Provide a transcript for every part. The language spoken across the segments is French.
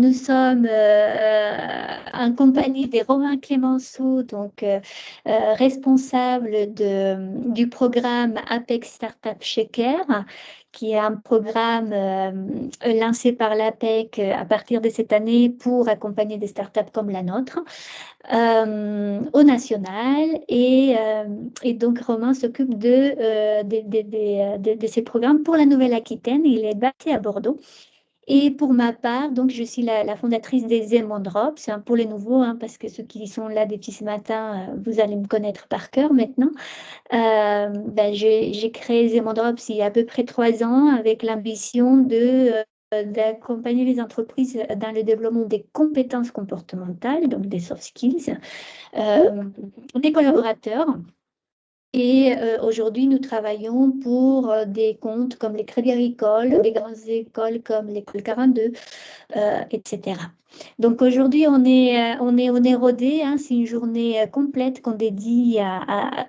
nous sommes en compagnie de Romain Clémenceau, donc responsable du programme Apex Startup Shaker, qui est un programme lancé par l'APEC à partir de cette année pour accompagner des startups comme la nôtre au national. Et donc, Romain s'occupe de ces programmes pour la Nouvelle-Aquitaine. Il est basé à Bordeaux. Et pour ma part, donc, je suis la fondatrice des Zemon Drops, hein, pour les nouveaux, hein, parce que ceux qui sont là depuis ce matin, vous allez me connaître par cœur maintenant. J'ai créé Zemon Drops il y a à peu près 3 ans avec l'ambition d'accompagner les entreprises dans le développement des compétences comportementales, donc des soft skills, des collaborateurs. Et aujourd'hui, nous travaillons pour des comptes comme les Crédits Agricoles, des grandes écoles comme l'école 42, etc. Donc aujourd'hui, on est rodé, hein, c'est une journée complète qu'on dédie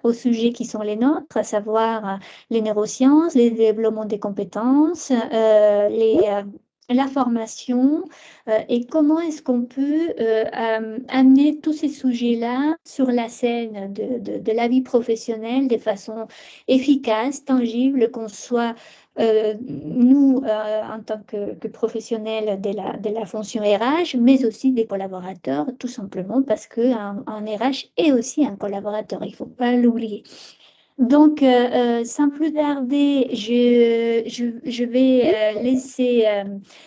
aux sujets qui sont les nôtres, à savoir les neurosciences, les développements des compétences, la formation, et comment est-ce qu'on peut amener tous ces sujets-là sur la scène de la vie professionnelle de façon efficace, tangible, qu'on soit nous, en tant que professionnels de la fonction RH, mais aussi des collaborateurs, tout simplement parce qu'un RH est aussi un collaborateur, il ne faut pas l'oublier. Donc, sans plus tarder, je vais laisser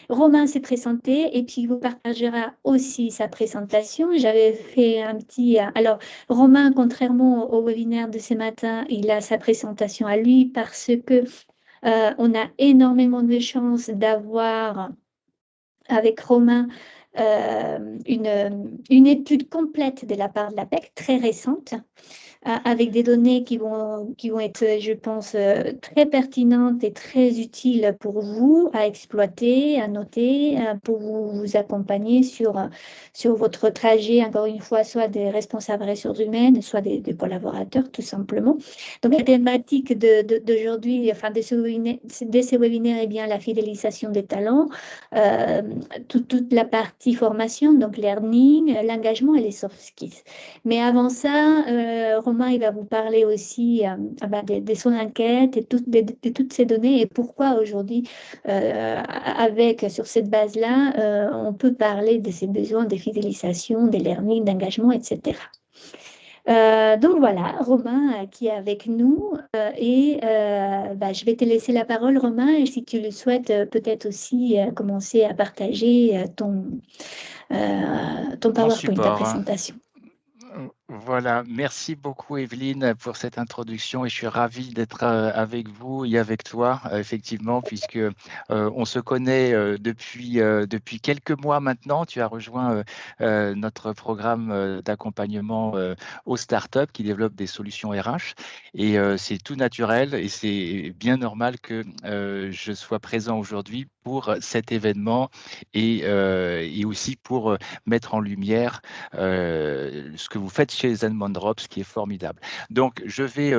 Romain se présenter et puis il vous partagera aussi sa présentation. J'avais fait un petit... alors, Romain, contrairement au webinaire de ce matin, il a sa présentation à lui parce que on a énormément de chance d'avoir avec Romain une étude complète de la part de l'APEC, très récente, avec des données qui vont être, je pense, très pertinentes et très utiles pour vous à exploiter, à noter, pour vous accompagner sur votre trajet, encore une fois, soit des responsables ressources humaines, soit des collaborateurs, tout simplement. Donc, la thématique d'aujourd'hui, enfin, de ce webinaire, est bien la fidélisation des talents, toute la partie formation, donc learning, l'engagement et les soft skills. Mais avant ça, Romain, il va vous parler aussi de son enquête et de toutes ces données et pourquoi aujourd'hui, sur cette base-là, on peut parler de ces besoins de fidélisation, de learning, d'engagement, etc. Donc voilà, Romain qui est avec nous je vais te laisser la parole, Romain, et si tu le souhaites, peut-être aussi commencer à partager ton Mon PowerPoint, ta support, hein. présentation. Voilà, merci beaucoup Evelyne pour cette introduction et je suis ravi d'être avec vous et avec toi, effectivement, puisque on se connaît depuis quelques mois maintenant. Tu as rejoint notre programme d'accompagnement aux startups qui développent des solutions RH et c'est tout naturel et c'est bien normal que je sois présent aujourd'hui pour cet événement et aussi pour mettre en lumière ce que vous faites chez Zenmond Drops, qui est formidable. Donc, je vais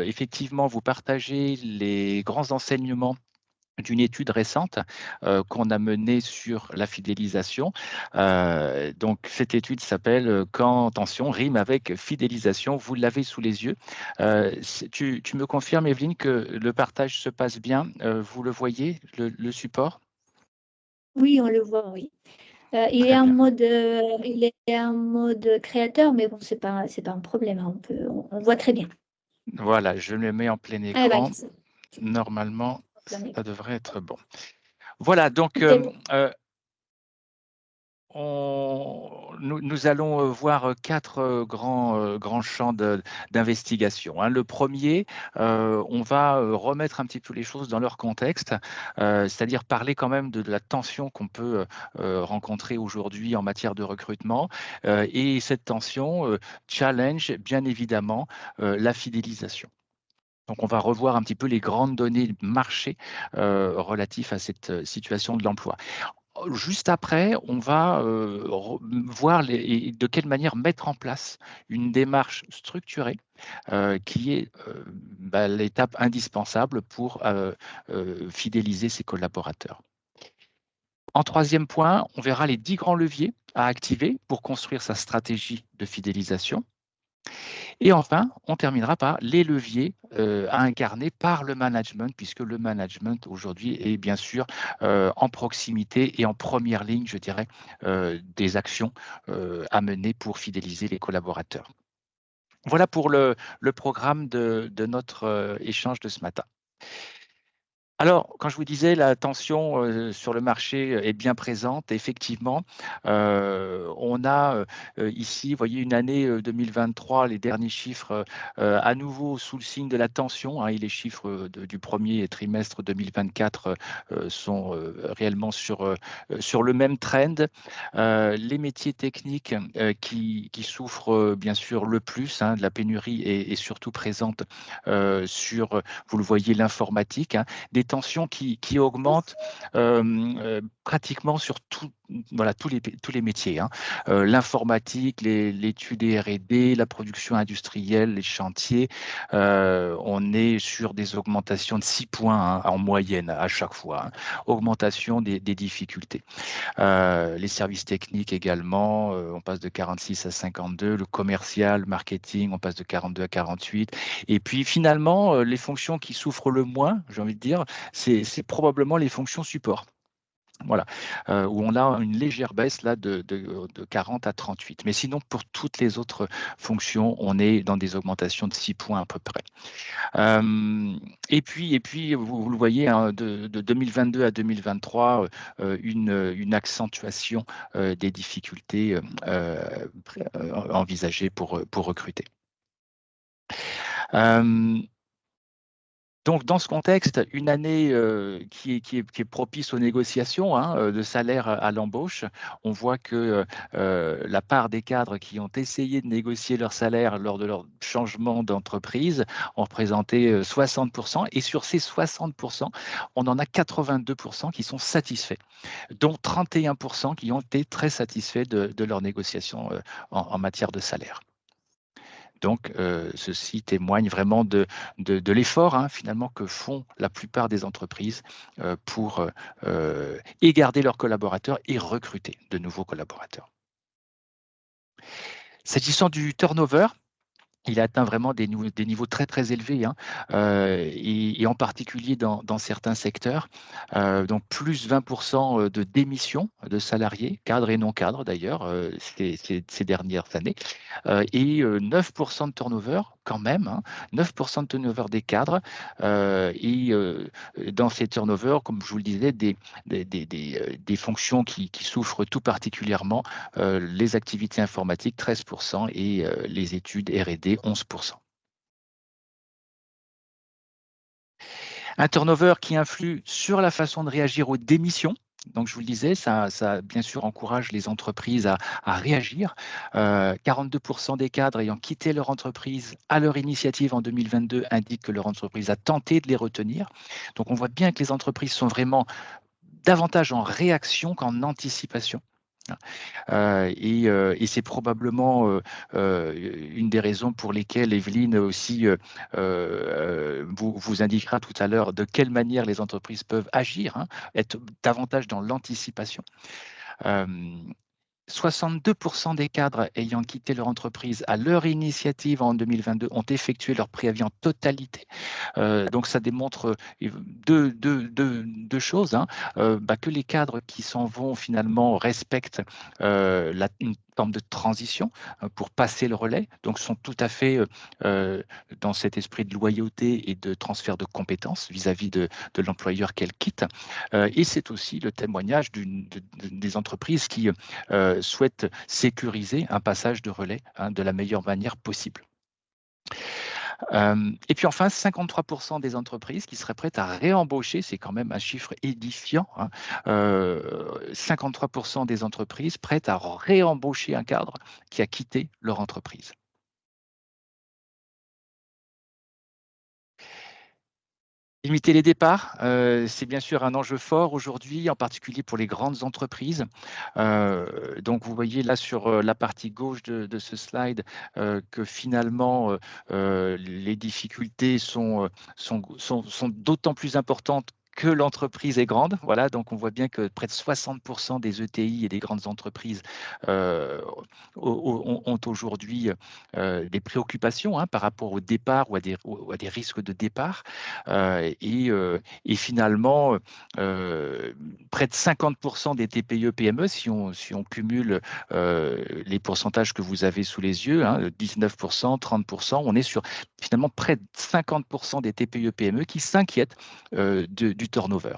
effectivement vous partager les grands enseignements d'une étude récente qu'on a menée sur la fidélisation. Donc, cette étude s'appelle Quand attention rime avec fidélisation. Vous l'avez sous les yeux. Tu me confirmes, Evelyne, que le partage se passe bien? Vous le voyez, le support? Oui, on le voit, oui. Il est Très bien. il est en mode créateur, mais bon, c'est pas un problème, hein, on voit très bien. Voilà, je le mets en plein Ah, bah, écran. Normalement, c'est ça devrait être bon. Voilà, donc tout est bon. nous allons voir quatre grands champs d'investigation, hein. Le premier, on va remettre un petit peu les choses dans leur contexte, c'est-à-dire parler quand même de la tension qu'on peut rencontrer aujourd'hui en matière de recrutement. Et cette tension challenge bien évidemment la fidélisation. Donc, on va revoir un petit peu les grandes données marché relatifs à cette situation de l'emploi. Juste après, on va voir de quelle manière mettre en place une démarche structurée qui est l'étape indispensable pour fidéliser ses collaborateurs. En troisième point, on verra les 10 grands leviers à activer pour construire sa stratégie de fidélisation. Et enfin, on terminera par les leviers à incarner par le management, puisque le management aujourd'hui est bien sûr en proximité et en première ligne, je dirais, des actions à mener pour fidéliser les collaborateurs. Voilà pour le programme de notre échange de ce matin. Alors, quand je vous disais la tension sur le marché est bien présente, effectivement, on a ici, vous voyez, une année 2023, les derniers chiffres à nouveau sous le signe de la tension, hein, et les chiffres du premier trimestre 2024 sont réellement sur le même trend. Les métiers techniques qui souffrent bien sûr le plus, hein, de la pénurie est surtout présente sur, vous le voyez, l'informatique, hein, des tensions qui augmentent pratiquement sur voilà, tous les métiers, hein. L'informatique, l'étude et R&D, la production industrielle, les chantiers, on est sur des augmentations de 6 points, hein, en moyenne à chaque fois, hein. Augmentation des difficultés. Les services techniques également, on passe de 46 à 52, le commercial, marketing, on passe de 42 à 48. Et puis finalement, les fonctions qui souffrent le moins, j'ai envie de dire, c'est probablement les fonctions support. Voilà, où on a une légère baisse là de 40 à 38. Mais sinon, pour toutes les autres fonctions, on est dans des augmentations de 6 points à peu près. Et puis vous le voyez, hein, de 2022 à 2023, une accentuation des difficultés envisagées pour recruter. Donc, dans ce contexte, une année qui est propice aux négociations, hein, de salaire à l'embauche, on voit que la part des cadres qui ont essayé de négocier leur salaire lors de leur changement d'entreprise ont représenté 60%. Et sur ces 60%, on en a 82% qui sont satisfaits, dont 31% qui ont été très satisfaits de leur négociation en matière de salaire. Donc, ceci témoigne vraiment de l'effort, hein, finalement, que font la plupart des entreprises pour et garder leurs collaborateurs et recruter de nouveaux collaborateurs. S'agissant du turnover, il a atteint vraiment des niveaux très, très élevés, hein, et en particulier dans certains secteurs. Donc, plus 20% de démissions de salariés, cadres et non cadres d'ailleurs, ces dernières années, et 9% de turnover quand même, hein, 9% de turnover des cadres, et dans ces turnovers, comme je vous le disais, des fonctions qui souffrent tout particulièrement, les activités informatiques 13% et les études R&D 11%. Un turnover qui influe sur la façon de réagir aux démissions. Donc, je vous le disais, ça bien sûr encourage les entreprises à réagir. 42% des cadres ayant quitté leur entreprise à leur initiative en 2022 indiquent que leur entreprise a tenté de les retenir. Donc, on voit bien que les entreprises sont vraiment davantage en réaction qu'en anticipation. Et c'est probablement une des raisons pour lesquelles Evelyne aussi vous indiquera tout à l'heure de quelle manière les entreprises peuvent agir, hein, être davantage dans l'anticipation. 62% des cadres ayant quitté leur entreprise à leur initiative en 2022 ont effectué leur préavis en totalité. Donc, ça démontre deux choses, hein. Que les cadres qui s'en vont finalement respectent une forme de transition pour passer le relais, donc sont tout à fait dans cet esprit de loyauté et de transfert de compétences vis-à-vis de l'employeur qu'elles quittent. Et c'est aussi le témoignage des entreprises qui souhaitent sécuriser un passage de relais, hein, de la meilleure manière possible. Et puis enfin, 53% des entreprises qui seraient prêtes à réembaucher, c'est quand même un chiffre édifiant, hein, 53% des entreprises prêtes à réembaucher un cadre qui a quitté leur entreprise. Limiter les départs, c'est bien sûr un enjeu fort aujourd'hui, en particulier pour les grandes entreprises. Donc, vous voyez là sur la partie gauche de ce slide que finalement, les difficultés sont d'autant plus importantes que l'entreprise est grande. Voilà, donc on voit bien que près de 60% des ETI et des grandes entreprises ont aujourd'hui des préoccupations par rapport au départ ou à des risques de départ. Et finalement, près de 50% des TPE-PME, si on cumule les pourcentages que vous avez sous les yeux, 19%, 30%, on est sur finalement près de 50% des TPE-PME qui s'inquiètent du turnover.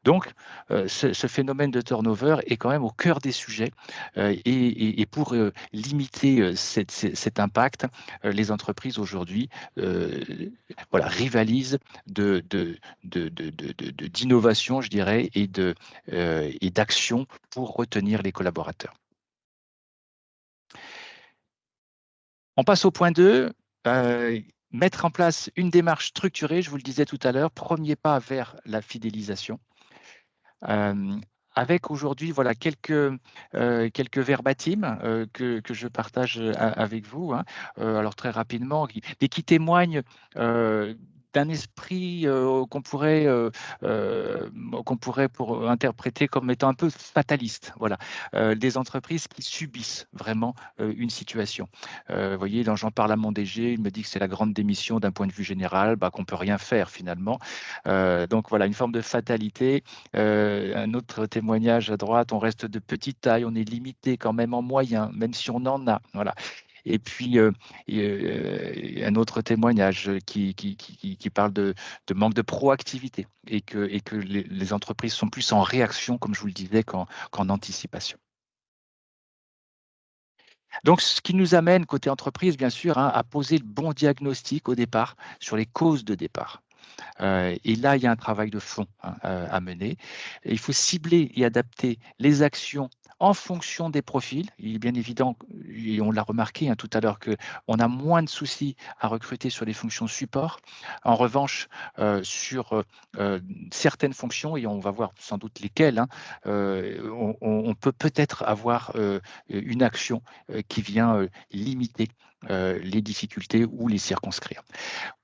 Donc, ce phénomène de turnover est quand même au cœur des sujets et pour limiter cet impact, les entreprises aujourd'hui rivalisent d'innovation, je dirais, et d'action pour retenir les collaborateurs. On passe au point 2. Mettre en place une démarche structurée, je vous le disais tout à l'heure, premier pas vers la fidélisation. Avec aujourd'hui quelques verbatims que je partage avec vous, alors très rapidement, mais qui témoignent d'un esprit qu'on pourrait interpréter comme étant un peu fataliste. Voilà, des entreprises qui subissent vraiment une situation. Vous voyez, j'en parle à mon DG, il me dit que c'est la grande démission d'un point de vue général, qu'on ne peut rien faire finalement. Donc voilà, une forme de fatalité. Un autre témoignage à droite, on reste de petite taille, on est limité quand même en moyens, même si on en a. Voilà. Et puis, un autre témoignage qui parle de manque de proactivité et que les entreprises sont plus en réaction, comme je vous le disais, qu'en anticipation. Donc, ce qui nous amène, côté entreprise, bien sûr, à poser le bon diagnostic au départ sur les causes de départ. Et là, il y a un travail de fond à mener. Et il faut cibler et adapter les actions en fonction des profils. Il est bien évident, et on l'a remarqué tout à l'heure, qu'on a moins de soucis à recruter sur les fonctions support. En revanche, sur certaines fonctions, et on va voir sans doute lesquelles, on peut peut-être avoir une action qui vient limiter les difficultés ou les circonscrire.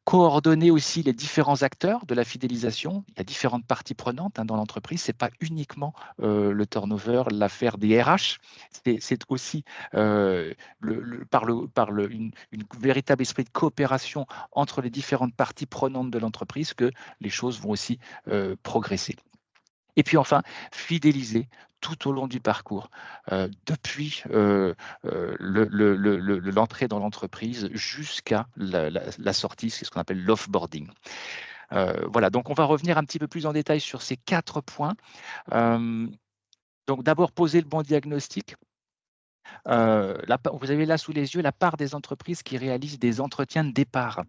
Coordonner aussi les différents acteurs de la fidélisation. Il y a différentes parties prenantes dans l'entreprise. Ce n'est pas uniquement le turnover, l'affaire des RH. C'est aussi une véritable esprit de coopération entre les différentes parties prenantes de l'entreprise que les choses vont aussi progresser. Et puis enfin, fidéliser tout au long du parcours, depuis l'entrée dans l'entreprise jusqu'à la sortie, c'est ce qu'on appelle l'offboarding. Voilà, donc on va revenir un petit peu plus en détail sur ces 4 points. Donc d'abord, poser le bon diagnostic. Vous avez là sous les yeux la part des entreprises qui réalisent des entretiens de départ.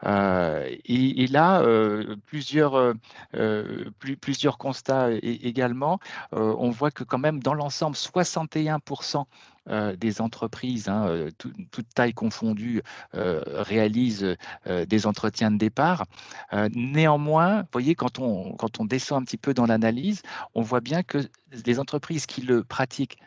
Et là, plusieurs constats également. On voit que quand même dans l'ensemble, 61% des entreprises, toute taille confondue, réalisent des entretiens de départ. Néanmoins, vous voyez, quand on descend un petit peu dans l'analyse, on voit bien que les entreprises qui le pratiquent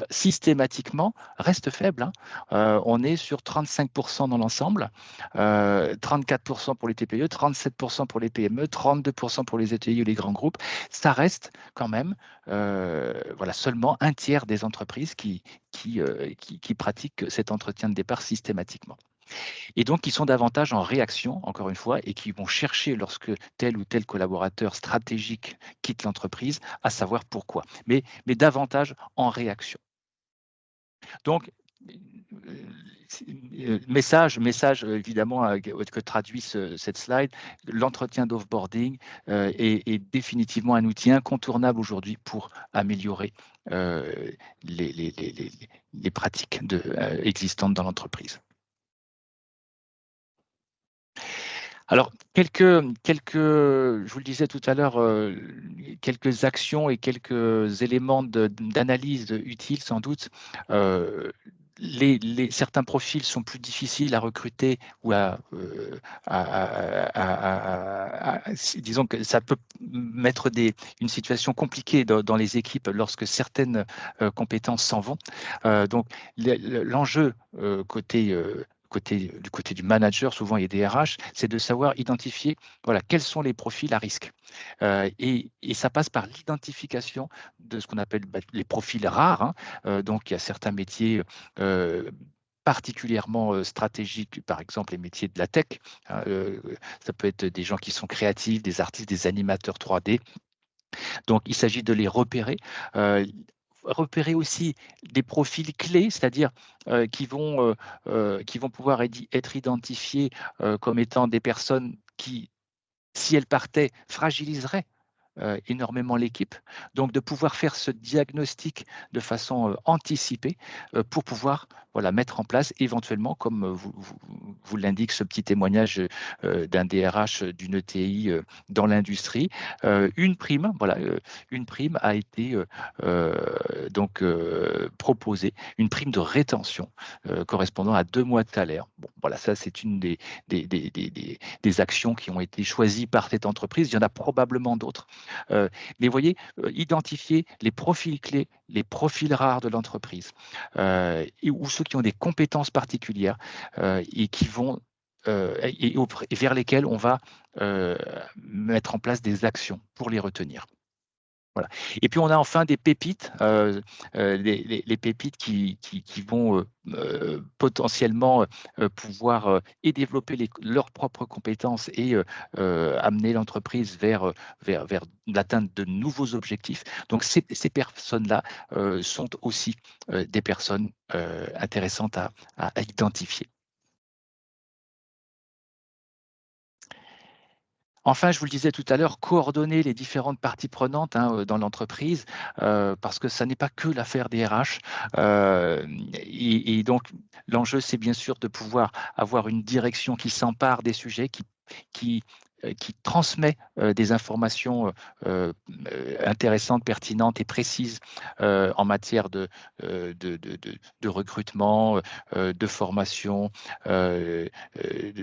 systématiquement reste faible. On est sur 35% dans l'ensemble, 34% pour les TPE, 37% pour les PME, 32% pour les ETI ou les grands groupes. Ça reste quand même seulement un tiers des entreprises qui pratiquent cet entretien de départ systématiquement. Et donc, qui sont davantage en réaction, encore une fois, et qui vont chercher, lorsque tel ou tel collaborateur stratégique quitte l'entreprise, à savoir pourquoi, mais davantage en réaction. Donc, message évidemment que traduit cette slide, l'entretien d'offboarding est définitivement un outil incontournable aujourd'hui pour améliorer les pratiques existantes dans l'entreprise. Alors, je vous le disais tout à l'heure, quelques actions et quelques éléments d'analyse utiles sans doute. Certains profils sont plus difficiles à recruter ou disons que ça peut mettre une situation compliquée dans les équipes lorsque certaines compétences s'en vont. Donc, l'enjeu côté du côté du manager, souvent il y a des RH, c'est de savoir identifier voilà, quels sont les profils à risque. Et ça passe par l'identification de ce qu'on appelle les profils rares. Hein. Donc, il y a certains métiers particulièrement stratégiques, par exemple les métiers de la tech. Hein, ça peut être des gens qui sont créatifs, des artistes, des animateurs 3D. Donc, il s'agit de les repérer. Repérer aussi des profils clés, c'est-à-dire qui vont pouvoir être identifiés comme étant des personnes qui, si elles partaient, fragiliseraient énormément l'équipe. Donc, de pouvoir faire ce diagnostic de façon anticipée pour pouvoir voilà, mettre en place éventuellement, comme vous l'indique ce petit témoignage d'un DRH d'une ETI dans l'industrie, une prime, voilà, une prime a été proposée, une prime de rétention correspondant à 2 mois de salaire. Bon, voilà, ça c'est une des actions qui ont été choisies par cette entreprise. Il y en a probablement d'autres. Mais vous voyez, identifier les profils clés, les profils rares de l'entreprise, ou ceux qui ont des compétences particulières et qui vont et vers lesquels on va mettre en place des actions pour les retenir. Voilà. Et puis on a enfin des pépites, les pépites qui vont potentiellement pouvoir et développer leurs propres compétences et amener l'entreprise vers l'atteinte de nouveaux objectifs. Donc ces personnes-là sont aussi des personnes intéressantes à identifier. Enfin, je vous le disais tout à l'heure, coordonner les différentes parties prenantes dans l'entreprise, parce que ça n'est pas que l'affaire des RH. Et donc, l'enjeu, c'est bien sûr de pouvoir avoir une direction qui s'empare des sujets, qui, qui transmet des informations intéressantes, pertinentes et précises en matière de recrutement, de formation,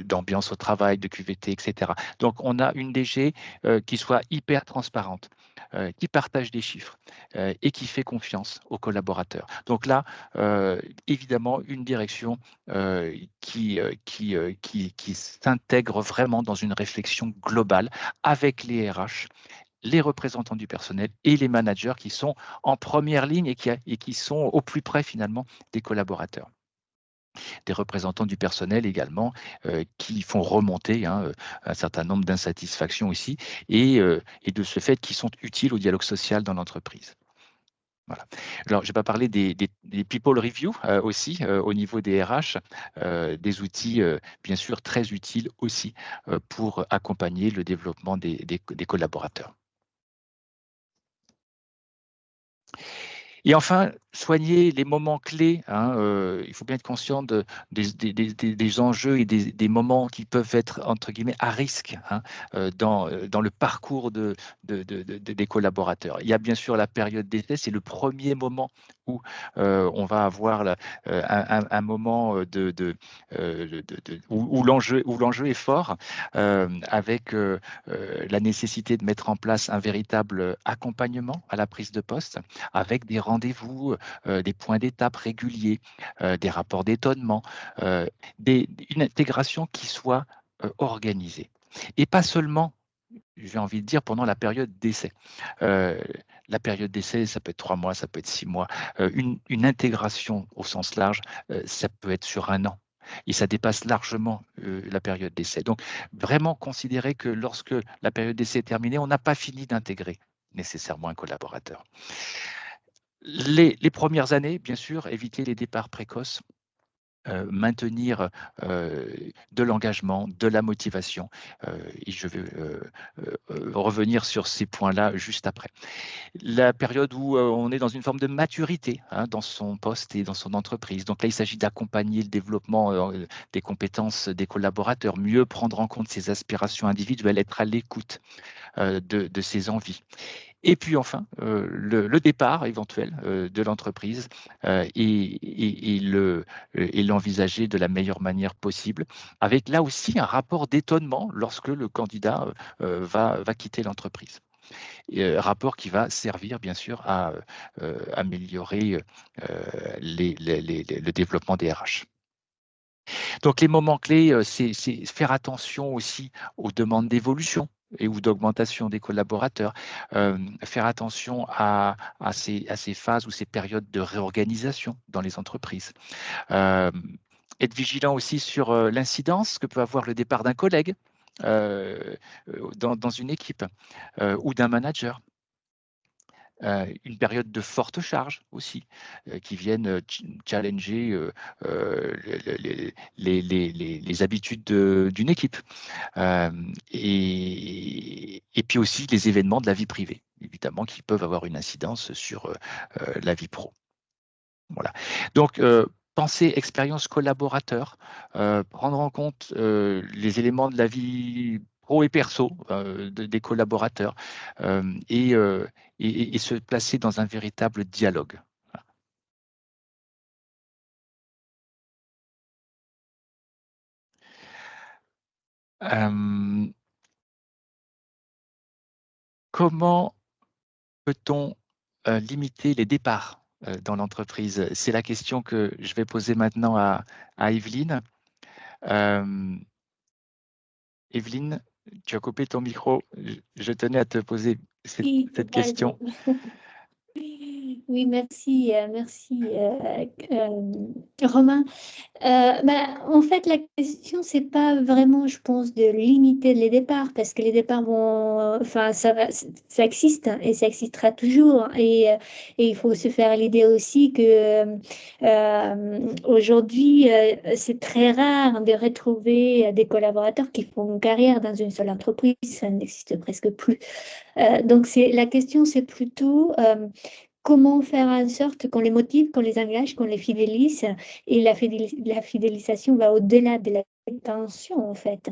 d'ambiance au travail, de QVT, etc. Donc, on a une DG qui soit hyper transparente, qui partage des chiffres et qui fait confiance aux collaborateurs. Donc là, évidemment, une direction qui s'intègre vraiment dans une réflexion globale avec les RH, les représentants du personnel et les managers qui sont en première ligne et qui sont au plus près finalement des collaborateurs. Des représentants du personnel également qui font remonter un certain nombre d'insatisfactions aussi et de ce fait qui sont utiles au dialogue social dans l'entreprise. Voilà. Alors, je vais pas parler des people review aussi au niveau des RH, des outils bien sûr très utiles aussi pour accompagner le développement des collaborateurs. Et enfin, soigner les moments clés. Il faut bien être conscient des enjeux et des moments qui peuvent être, entre guillemets, à risque dans le parcours des collaborateurs. Il y a bien sûr la période d'essai, c'est le premier moment où on va avoir un moment où l'enjeu est fort, avec la nécessité de mettre en place un véritable accompagnement à la prise de poste, avec des rendez-vous, des points d'étape réguliers, des rapports d'étonnement, une intégration qui soit organisée. Et pas seulement, j'ai envie de dire, pendant la période d'essai. La période d'essai, ça peut être 3 mois, ça peut être 6 mois. Une intégration au sens large, ça peut être sur 1 an. Et ça dépasse largement la période d'essai. Donc, vraiment considérer que lorsque la période d'essai est terminée, on n'a pas fini d'intégrer nécessairement un collaborateur. Les premières années, bien sûr, éviter les départs précoces, maintenir de l'engagement, de la motivation. Et je vais revenir sur ces points-là juste après. La période où on est dans une forme de maturité dans son poste et dans son entreprise. Donc là, il s'agit d'accompagner le développement des compétences des collaborateurs, mieux prendre en compte ses aspirations individuelles, être à l'écoute de ses envies. Et puis enfin, le départ éventuel de l'entreprise et l'envisager de la meilleure manière possible, avec là aussi un rapport d'étonnement lorsque le candidat va quitter l'entreprise. Rapport qui va servir bien sûr à améliorer le développement des RH. Donc, les moments clés, c'est faire attention aussi aux demandes d'évolution et ou d'augmentation des collaborateurs, faire attention à ces phases ou ces périodes de réorganisation dans les entreprises. Euh, Être vigilant aussi sur l'incidence que peut avoir le départ d'un collègue dans une équipe ou d'un manager. Une période de forte charge aussi, qui viennent challenger les habitudes d'une équipe. Et puis aussi les événements de la vie privée, évidemment, qui peuvent avoir une incidence sur la vie pro. Voilà. Donc, penser expérience collaborateur, prendre en compte les éléments de la vie pro et perso des collaborateurs et, et se placer dans un véritable dialogue. Euh, Comment peut-on limiter les départs dans l'entreprise? C'est la question que je vais poser maintenant à Evelyne. Evelyne, tu as coupé ton micro. Je tenais à te poser Oui, cette question. totalement. Oui, merci, Romain. En fait, la question, c'est pas vraiment, je pense, de limiter les départs, parce que les départs vont, enfin, ça existe hein, et ça existera toujours. Et il faut se faire l'idée aussi que aujourd'hui, c'est très rare de retrouver des collaborateurs qui font une carrière dans une seule entreprise. Ça n'existe presque plus. Donc, la question, c'est plutôt comment faire en sorte qu'on les motive, qu'on les engage, qu'on les fidélise. Et la fidélisation va au-delà de la rétention, en fait,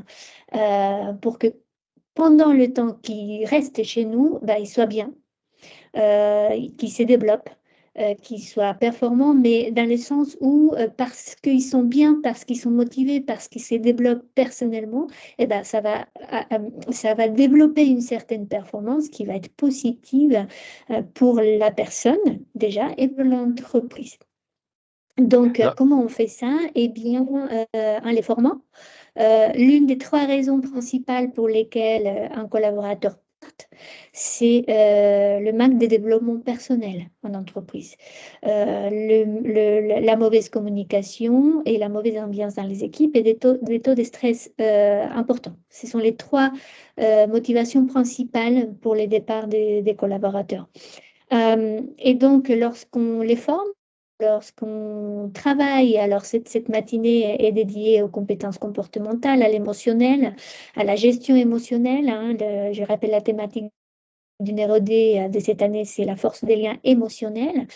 pour que pendant le temps qu'ils restent chez nous, bah, ils soient bien, qu'ils se développent, qu'ils soient performants, mais dans le sens où, parce qu'ils sont bien, parce qu'ils sont motivés, parce qu'ils se développent personnellement, et ben, ça va développer une certaine performance qui va être positive pour la personne déjà et pour l'entreprise. Donc, Alors, comment on fait ça? Eh bien, en les formant. L'une des trois raisons principales pour lesquelles un collaborateur parte, c'est le manque de développement personnel en entreprise, la mauvaise communication et la mauvaise ambiance dans les équipes et des taux de stress importants. Ce sont les trois motivations principales pour les départs des collaborateurs. Et donc, lorsqu'on les forme, lorsqu'on travaille, alors cette matinée est dédiée aux compétences comportementales, à l'émotionnel, à la gestion émotionnelle. Hein, je rappelle la thématique du numéro D de cette année, c'est la force des liens émotionnels.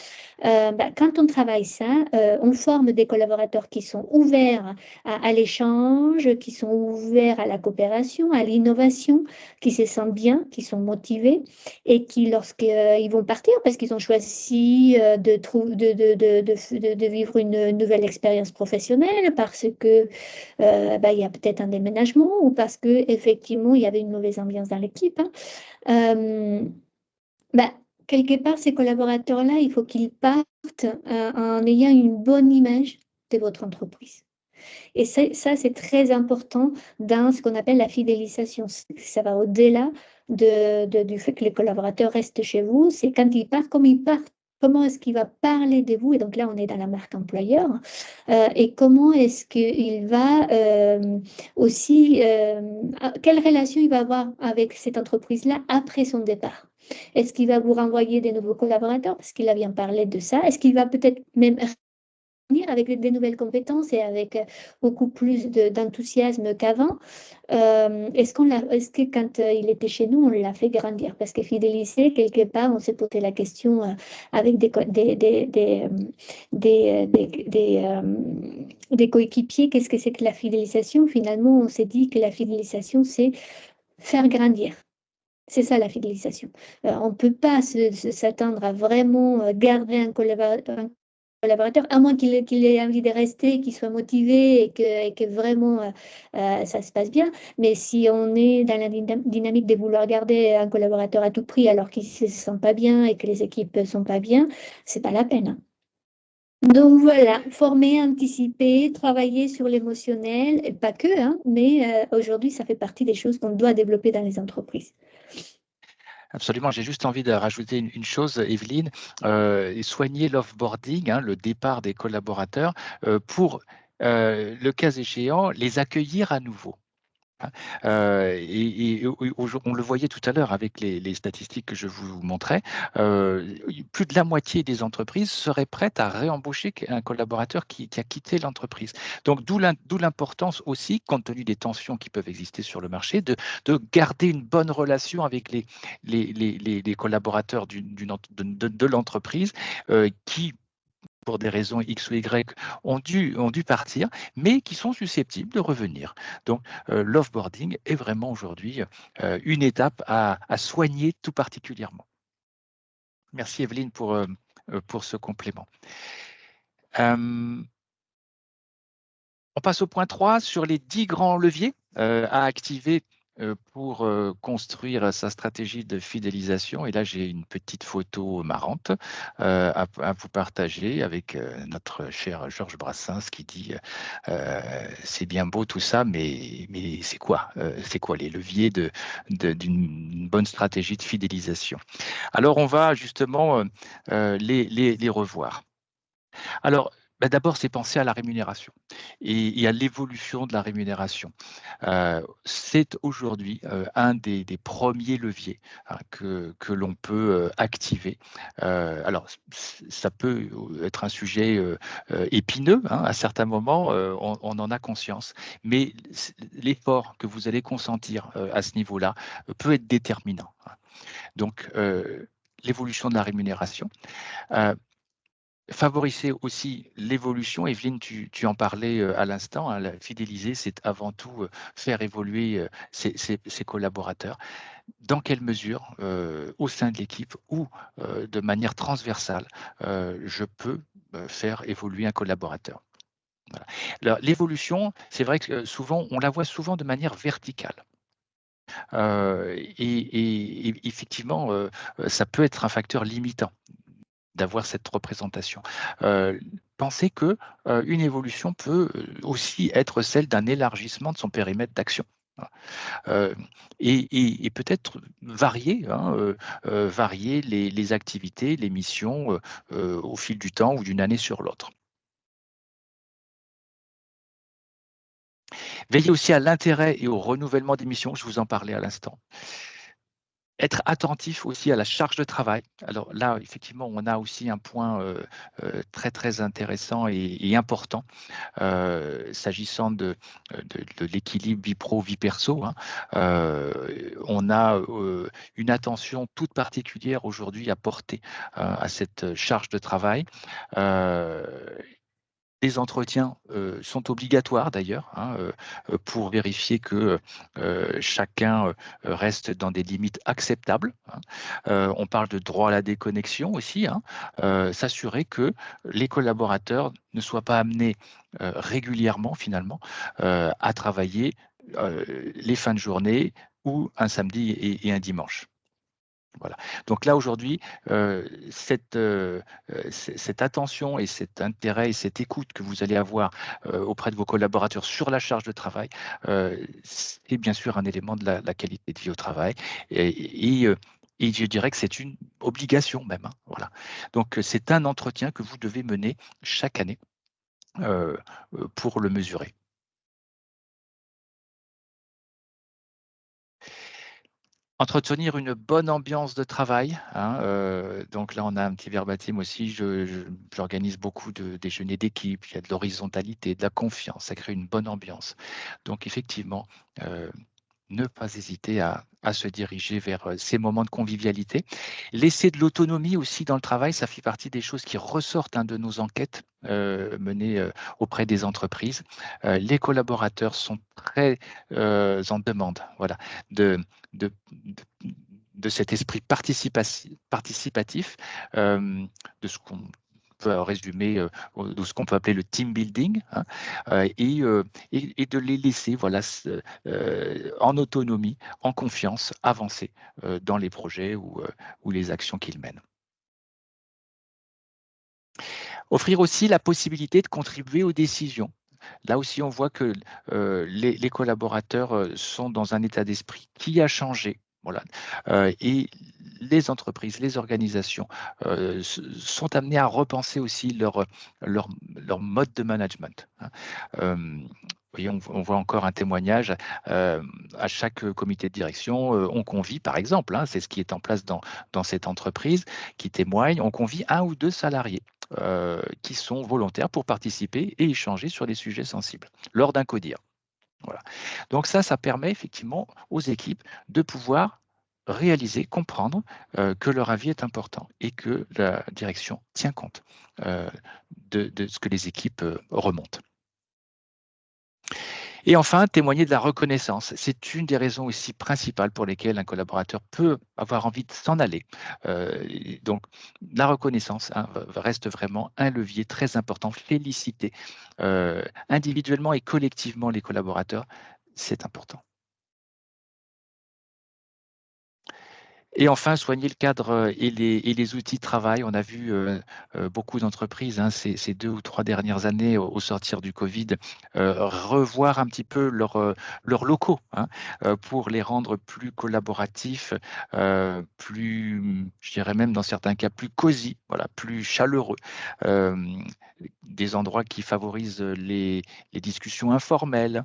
Quand on travaille ça, on forme des collaborateurs qui sont ouverts à l'échange, qui sont ouverts à la coopération, à l'innovation, qui se sentent bien, qui sont motivés et qui, lorsqu'ils vont partir, parce qu'ils ont choisi de vivre une nouvelle expérience professionnelle, parce que il y a peut-être un déménagement ou parce que effectivement il y avait une mauvaise ambiance dans l'équipe. Hein. Euh, bah, Quelque part, ces collaborateurs-là, il faut qu'ils partent en ayant une bonne image de votre entreprise. Et ça, c'est très important dans ce qu'on appelle la fidélisation. Ça va au-delà du fait que les collaborateurs restent chez vous. C'est quand ils partent, comme ils partent, comment est-ce qu'il va parler de vous? Et donc là, on est dans la marque employeur. Et comment est-ce qu'il va aussi, quelle relation il va avoir avec cette entreprise-là après son départ? Est-ce qu'il va vous renvoyer des nouveaux collaborateurs parce qu'il a bien parlé de ça? Est-ce qu'il va peut-être même venir avec des nouvelles compétences et avec beaucoup plus d'enthousiasme qu'avant? Est-ce que quand il était chez nous, on l'a fait grandir? Parce que fidéliser, quelque part, on s'est posé la question avec des coéquipiers, qu'est-ce que c'est que la fidélisation? Finalement, on s'est dit que la fidélisation, c'est faire grandir. C'est ça la fidélisation. On ne peut pas s'attendre à vraiment garder un collaborateur, à moins qu'il ait envie de rester, qu'il soit motivé et que vraiment ça se passe bien. Mais si on est dans la dynamique de vouloir garder un collaborateur à tout prix alors qu'il ne se sent pas bien et que les équipes ne sont pas bien, c'est pas la peine. Hein. Donc voilà, former, anticiper, travailler sur l'émotionnel, et pas que, hein, mais aujourd'hui, ça fait partie des choses qu'on doit développer dans les entreprises. Absolument, j'ai juste envie de rajouter une chose, Evelyne, soigner l'offboarding, hein, le départ des collaborateurs, pour, le cas échéant, les accueillir à nouveau. Hein. On le voyait tout à l'heure avec les statistiques que je vous montrais, plus de la moitié des entreprises seraient prêtes à réembaucher un collaborateur qui a quitté l'entreprise. Donc d'où l'importance aussi, compte tenu des tensions qui peuvent exister sur le marché, de garder une bonne relation avec les collaborateurs de l'entreprise qui, pour des raisons X ou Y, ont dû partir, mais qui sont susceptibles de revenir. Donc, l'offboarding est vraiment aujourd'hui une étape à soigner tout particulièrement. Merci Evelyne pour ce complément. On passe au point 3 sur les 10 grands leviers à activer pour construire sa stratégie de fidélisation. Et là, j'ai une petite photo marrante à vous partager avec notre cher Georges Brassens qui dit c'est bien beau tout ça, mais c'est quoi les leviers d'une bonne stratégie de fidélisation? Alors, on va justement les revoir. Alors, d'abord, c'est penser à la rémunération et à l'évolution de la rémunération. C'est aujourd'hui un des premiers leviers hein, que l'on peut activer. Alors, ça peut être un sujet épineux hein, à certains moments, on en a conscience, mais l'effort que vous allez consentir à ce niveau-là peut être déterminant. Hein. Donc, l'évolution de la rémunération. Favoriser aussi l'évolution, Evelyne, tu en parlais à l'instant, hein, fidéliser, c'est avant tout faire évoluer ses collaborateurs. Dans quelle mesure, au sein de l'équipe ou de manière transversale, je peux faire évoluer un collaborateur? Voilà. L'évolution, c'est vrai que souvent, on la voit souvent de manière verticale. Et effectivement, ça peut être un facteur limitant d'avoir cette représentation. Pensez que une évolution peut aussi être celle d'un élargissement de son périmètre d'action. Et peut-être varier, hein, varier les activités, les missions au fil du temps ou d'une année sur l'autre. Veillez aussi à l'intérêt et au renouvellement des missions, je vous en parlais à l'instant. Être attentif aussi à la charge de travail. Alors là, effectivement, on a aussi un point très, très intéressant et important s'agissant de l'équilibre vie pro, vie perso. Hein. On a une attention toute particulière aujourd'hui à porter à cette charge de travail. Les entretiens sont obligatoires d'ailleurs hein, pour vérifier que chacun reste dans des limites acceptables. Hein. On parle de droit à la déconnexion aussi, hein, s'assurer que les collaborateurs ne soient pas amenés régulièrement finalement à travailler les fins de journée ou un samedi et un dimanche. Voilà. Donc là, aujourd'hui, cette attention et cet intérêt et cette écoute que vous allez avoir auprès de vos collaborateurs sur la charge de travail, c'est bien sûr un élément de la qualité de vie au travail. Et je dirais que c'est une obligation même. Hein, voilà. Donc, c'est un entretien que vous devez mener chaque année pour le mesurer. Entretenir une bonne ambiance de travail. Hein, donc là, on a un petit verbatim aussi. J'organise beaucoup de déjeuners d'équipe. Il y a de l'horizontalité, de la confiance. Ça crée une bonne ambiance. Donc effectivement, ne pas hésiter à se diriger vers ces moments de convivialité. Laisser de l'autonomie aussi dans le travail, ça fait partie des choses qui ressortent hein, de nos enquêtes menées auprès des entreprises. Les collaborateurs sont très en demande voilà, de, de, de cet esprit participatif, de ce qu'on peut résumer de ce qu'on peut appeler le team building, hein, et de les laisser voilà, en autonomie, en confiance, avancer dans les projets ou les actions qu'ils mènent. Offrir aussi la possibilité de contribuer aux décisions. Là aussi, on voit que les collaborateurs sont dans un état d'esprit qui a changé. Voilà. Et les entreprises, les organisations sont amenées à repenser aussi leur mode de management. Voyez, on voit encore un témoignage à chaque comité de direction. On convie, par exemple, c'est ce qui est en place dans cette entreprise qui témoigne, on convie 1 ou 2 salariés qui sont volontaires pour participer et échanger sur des sujets sensibles lors d'un CODIR. Voilà. Donc ça permet effectivement aux équipes de pouvoir réaliser, comprendre que leur avis est important et que la direction tient compte de ce que les équipes remontent. Et enfin, témoigner de la reconnaissance. C'est une des raisons aussi principales pour lesquelles un collaborateur peut avoir envie de s'en aller. Donc, la reconnaissance reste vraiment un levier très important. Féliciter individuellement et collectivement les collaborateurs, c'est important. Et enfin, soigner le cadre et les outils de travail. On a vu beaucoup d'entreprises ces 2 ou 3 dernières années au sortir du Covid revoir un petit peu leurs locaux pour les rendre plus collaboratifs, plus, je dirais même dans certains cas, plus cosy, voilà, plus chaleureux. Des endroits qui favorisent les discussions informelles.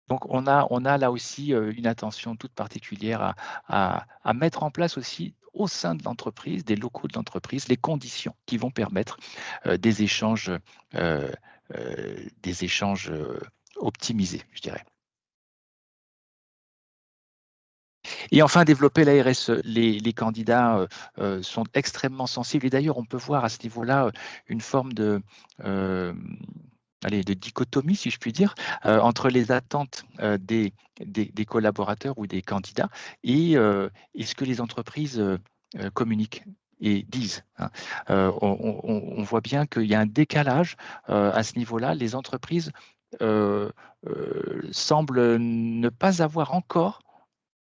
Donc, on a là aussi une attention toute particulière à mettre en place aussi au sein de l'entreprise, des locaux de l'entreprise, les conditions qui vont permettre des échanges optimisés, je dirais. Et enfin, développer la RSE. Les candidats sont extrêmement sensibles. Et d'ailleurs, on peut voir à ce niveau-là une forme de dichotomie, si je puis dire, entre les attentes des collaborateurs ou des candidats et ce que les entreprises communiquent et disent. On voit bien qu'il y a un décalage à ce niveau-là. Les entreprises semblent ne pas avoir encore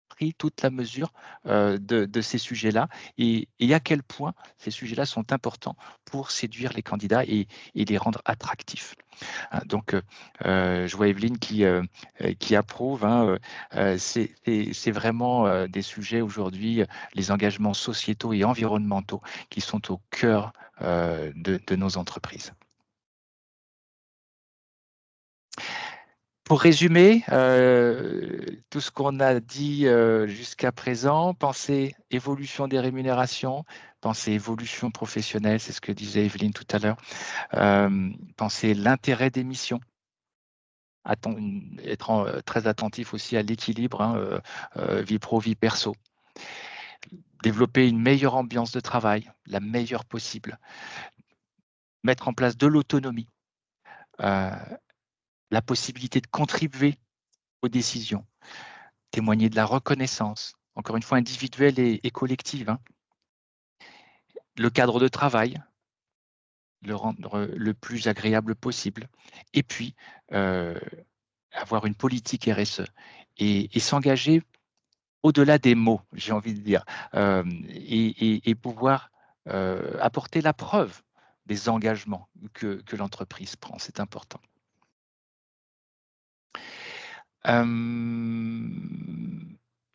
pris toute la mesure de ces sujets-là et à quel point ces sujets-là sont importants pour séduire les candidats et les rendre attractifs. Donc, je vois Evelyne qui approuve. C'est vraiment des sujets aujourd'hui, les engagements sociétaux et environnementaux qui sont au cœur de nos entreprises. Pour résumer tout ce qu'on a dit jusqu'à présent, penser évolution des rémunérations, penser évolution professionnelle, c'est ce que disait Evelyne tout à l'heure, penser l'intérêt des missions, être très attentif aussi à l'équilibre, vie pro, vie perso, développer une meilleure ambiance de travail, la meilleure possible, mettre en place de l'autonomie, la possibilité de contribuer aux décisions, témoigner de la reconnaissance, encore une fois individuelle et collective, le cadre de travail, le rendre le plus agréable possible, et puis avoir une politique RSE et s'engager au-delà des mots, j'ai envie de dire, et pouvoir apporter la preuve des engagements que l'entreprise prend. C'est important.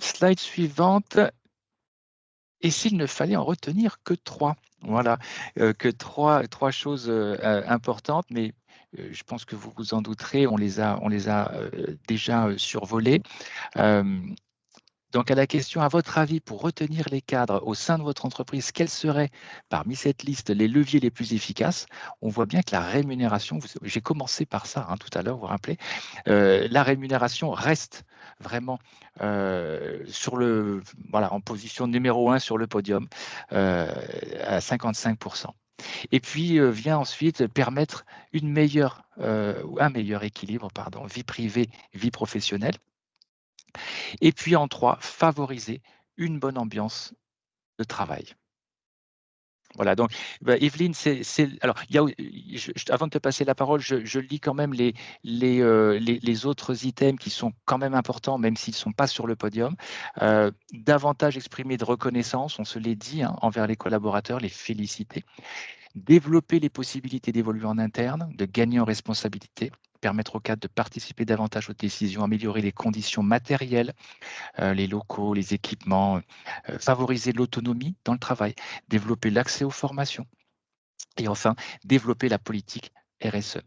Slide suivante. Et s'il ne fallait en retenir que 3? Voilà, que trois choses importantes, mais je pense que vous vous en douterez, on les a déjà survolées. Donc, à la question, à votre avis, pour retenir les cadres au sein de votre entreprise, quels seraient parmi cette liste les leviers les plus efficaces? On voit bien que la rémunération, j'ai commencé par ça tout à l'heure, vous vous rappelez, la rémunération reste vraiment en position numéro 1 sur le podium, à 55%. Et puis vient ensuite permettre un meilleur équilibre, vie privée, vie professionnelle. Et puis en 3, favoriser une bonne ambiance de travail. Voilà, donc Evelyne, alors, avant de te passer la parole, je lis quand même les autres items qui sont quand même importants, même s'ils ne sont pas sur le podium. Davantage exprimer de reconnaissance, on se l'est dit, hein, envers les collaborateurs, les féliciter. Développer les possibilités d'évoluer en interne, de gagner en responsabilité, permettre aux cadres de participer davantage aux décisions, améliorer les conditions matérielles, les locaux, les équipements, favoriser l'autonomie dans le travail, développer l'accès aux formations et enfin, développer la politique RSE.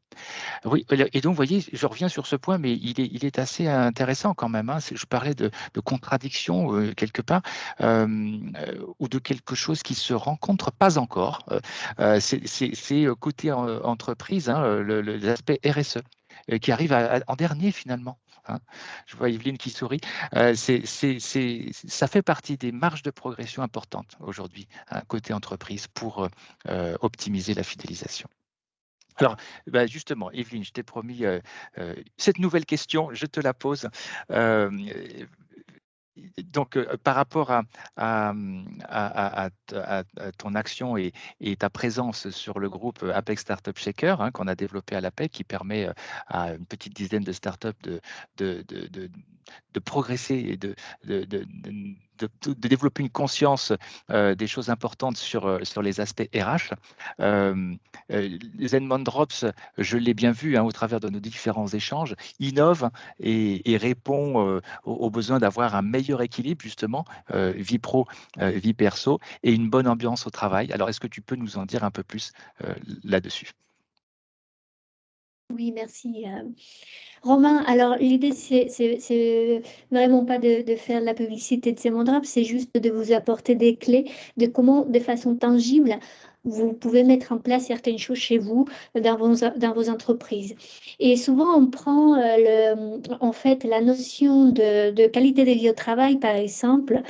Oui, et donc, vous voyez, je reviens sur ce point, mais il est assez intéressant quand même, hein. Je parlais de contradiction quelque part, ou de quelque chose qui se rencontre pas encore. C'est côté entreprise, hein, l'aspect RSE, qui arrive en dernier finalement, hein. Je vois Evelyne qui sourit. Ça fait partie des marges de progression importantes aujourd'hui, hein, côté entreprise, pour optimiser la fidélisation. Alors, justement, Evelyne, je t'ai promis cette nouvelle question, je te la pose. Donc, par rapport à ton action et ta présence sur le groupe Apex Startup Shaker, hein, qu'on a développé à l'APEC, qui permet à une petite dizaine de startups de progresser et de développer une conscience des choses importantes sur les aspects RH. Zenmond Drops, je l'ai bien vu, hein, au travers de nos différents échanges, innove et répond aux besoins d'avoir un meilleur équilibre, justement, vie pro, vie perso, et une bonne ambiance au travail. Alors, est-ce que tu peux nous en dire un peu plus là-dessus? Oui, merci. Romain, alors l'idée, c'est vraiment pas de faire de la publicité de ces mondraps, c'est juste de vous apporter des clés de comment, de façon tangible, vous pouvez mettre en place certaines choses chez vous, dans vos entreprises. Et souvent, on prend en fait la notion de qualité de vie au travail, par exemple,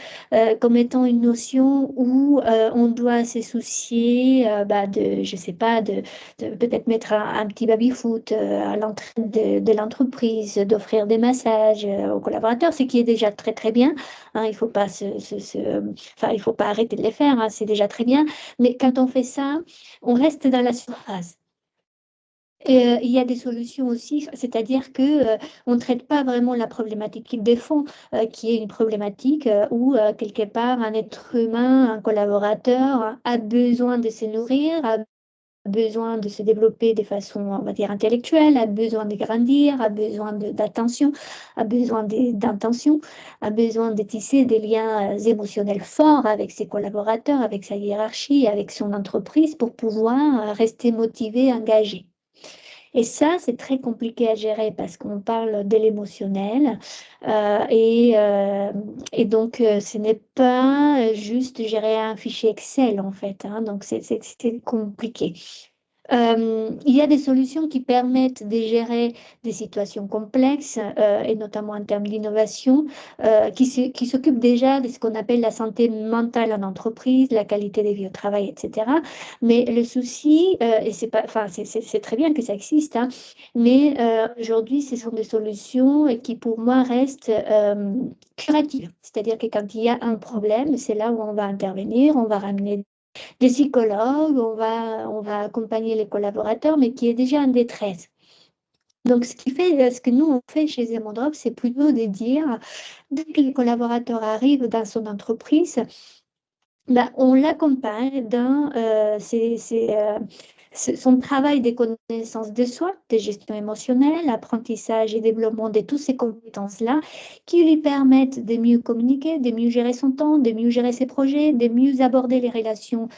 comme étant une notion où on doit se soucier je sais pas, de peut-être mettre un petit baby-foot à l'entrée de l'entreprise, d'offrir des massages aux collaborateurs, ce qui est déjà très très bien, hein. Il faut pas enfin, il faut pas arrêter de les faire, hein, c'est déjà très bien. Mais quand on fait ça, on reste dans la surface. Et, il y a des solutions aussi, c'est-à-dire que on ne traite pas vraiment la problématique de fond, qui est une problématique où quelque part un être humain, un collaborateur a besoin de se nourrir, a besoin de se développer de façon, on va dire, intellectuelle, a besoin de grandir, a besoin d'attention, a besoin d'intention, a besoin de tisser des liens émotionnels forts avec ses collaborateurs, avec sa hiérarchie, avec son entreprise pour pouvoir rester motivé, engagé. Et ça, c'est très compliqué à gérer parce qu'on parle de l'émotionnel et donc ce n'est pas juste gérer un fichier Excel en fait, hein, donc c'est compliqué. Il y a des solutions qui permettent de gérer des situations complexes et notamment en termes d'innovation qui s'occupent déjà de ce qu'on appelle la santé mentale en entreprise, la qualité des vie au travail, etc. Mais le souci, et c'est pas, enfin, c'est très bien que ça existe, hein, mais aujourd'hui, ce sont des solutions qui pour moi restent curatives. C'est-à-dire que quand il y a un problème, c'est là où on va intervenir, on va ramener des psychologues, on va accompagner les collaborateurs, mais qui est déjà en détresse. Donc, ce que nous, on fait chez Zemondrop, c'est plutôt de dire, dès que le collaborateur arrive dans son entreprise, on l'accompagne dans son travail des connaissances de soi, de gestion émotionnelle, apprentissage et développement de toutes ces compétences-là qui lui permettent de mieux communiquer, de mieux gérer son temps, de mieux gérer ses projets, de mieux aborder les relations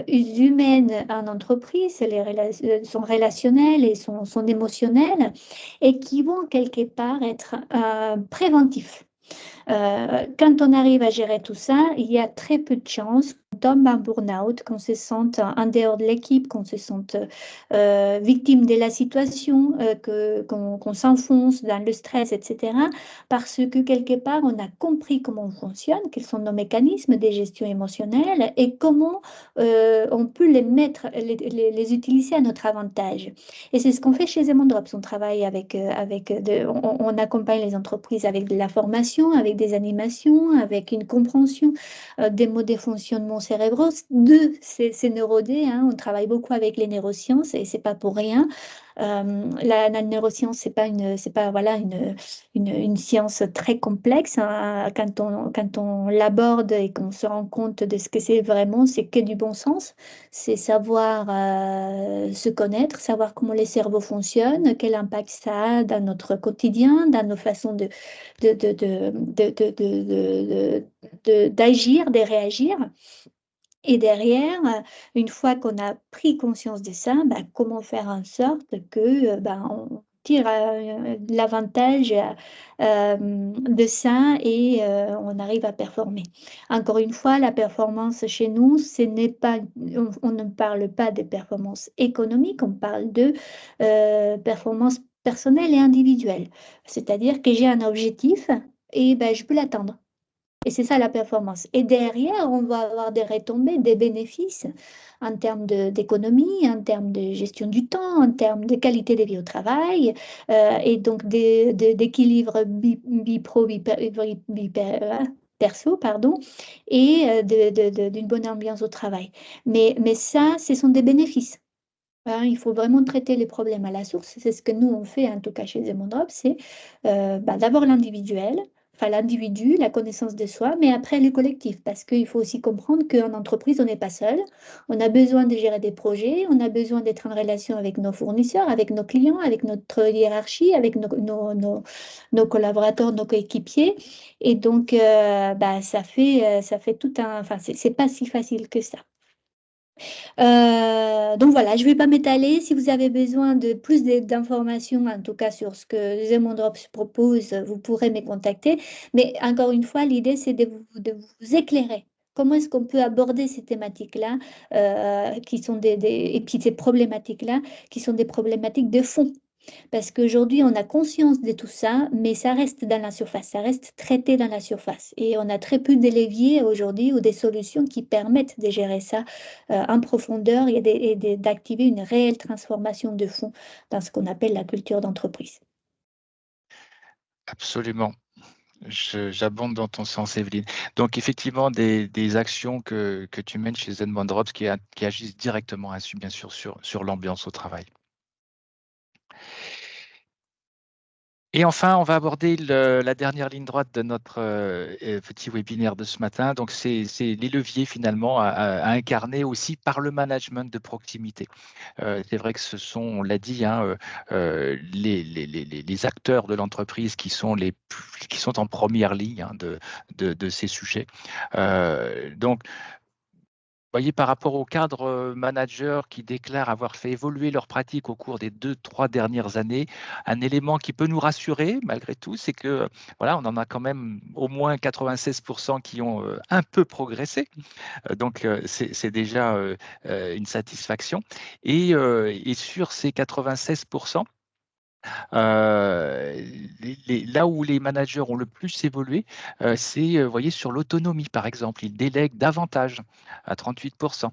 humaines en entreprise, son relationnel et son émotionnel, et qui vont quelque part être préventifs. Quand on arrive à gérer tout ça, il y a très peu de chances qu'on tombe en burn-out, qu'on se sente en dehors de l'équipe, qu'on se sente victime de la situation, qu'on s'enfonce dans le stress, etc. Parce que quelque part, on a compris comment on fonctionne, quels sont nos mécanismes de gestion émotionnelle et comment on peut les utiliser à notre avantage. Et c'est ce qu'on fait chez Zemondrops. On travaille on accompagne les entreprises avec de la formation, avec des animations, avec une compréhension des modes de fonctionnement cérébraux de ces neurodés. Hein. On travaille beaucoup avec les neurosciences et c'est pas pour rien. La neuroscience, c'est pas voilà, une science très complexe. Hein. Quand on l'aborde et qu'on se rend compte de ce que c'est vraiment, c'est que du bon sens. C'est savoir se connaître, savoir comment les cerveaux fonctionnent, quel impact ça a dans notre quotidien, dans nos façons d'agir, de réagir. Et derrière, une fois qu'on a pris conscience de ça, bah, comment faire en sorte que bah, on tire l'avantage de ça et on arrive à performer. Encore une fois, la performance chez nous, ce n'est pas, on ne parle pas de performance économique, on parle de performance personnelle et individuelle. C'est-à-dire que j'ai un objectif et ben, je peux l'atteindre. Et c'est ça la performance. Et derrière, on va avoir des retombées, des bénéfices en termes d'économie, en termes de gestion du temps, en termes de qualité de vie au travail, et donc d'équilibre bi-pro, perso, pardon, et d'une bonne ambiance au travail. Mais ça, ce sont des bénéfices. Hein, il faut vraiment traiter les problèmes à la source. C'est ce que nous, on fait, en tout cas chez Zemondrop, c'est d'abord l'individuel, enfin l'individu, la connaissance de soi, mais après le collectif, parce qu'il faut aussi comprendre qu'en entreprise, on n'est pas seul. On a besoin de gérer des projets, on a besoin d'être en relation avec nos fournisseurs, avec nos clients, avec notre hiérarchie, avec nos collaborateurs, nos coéquipiers. Et donc, ça fait tout un... Enfin, c'est pas si facile que ça. Donc voilà, je ne vais pas m'étaler. Si vous avez besoin de plus d'informations, en tout cas sur ce que Zemondrops propose, vous pourrez me contacter. Mais encore une fois, l'idée, c'est de vous éclairer. Comment est-ce qu'on peut aborder ces thématiques-là, qui sont et puis ces problématiques-là, qui sont des problématiques de fond. Parce qu'aujourd'hui, on a conscience de tout ça, mais ça reste dans la surface, ça reste traité dans la surface. Et on a très peu de leviers aujourd'hui ou des solutions qui permettent de gérer ça en profondeur et d'activer une réelle transformation de fond dans ce qu'on appelle la culture d'entreprise. Absolument. J'abonde dans ton sens, Evelyne. Donc, effectivement, des actions que tu mènes chez Zenmondrops qui agissent directement, bien sûr, sur l'ambiance au travail. Et enfin, on va aborder la dernière ligne droite de notre petit webinaire de ce matin. Donc, c'est les leviers finalement à incarner aussi par le management de proximité. C'est vrai que ce sont, on l'a dit, hein, les acteurs de l'entreprise qui sont en première ligne hein, de ces sujets. Donc, voyez, par rapport aux cadres managers qui déclarent avoir fait évoluer leurs pratiques au cours des 2-3 dernières années, un élément qui peut nous rassurer malgré tout, c'est que voilà, on en a quand même au moins 96% qui ont un peu progressé. Donc, c'est déjà une satisfaction. Et sur ces 96%, là où les managers ont le plus évolué, c'est, vous voyez, sur l'autonomie, par exemple. Ils délèguent davantage, à 38%.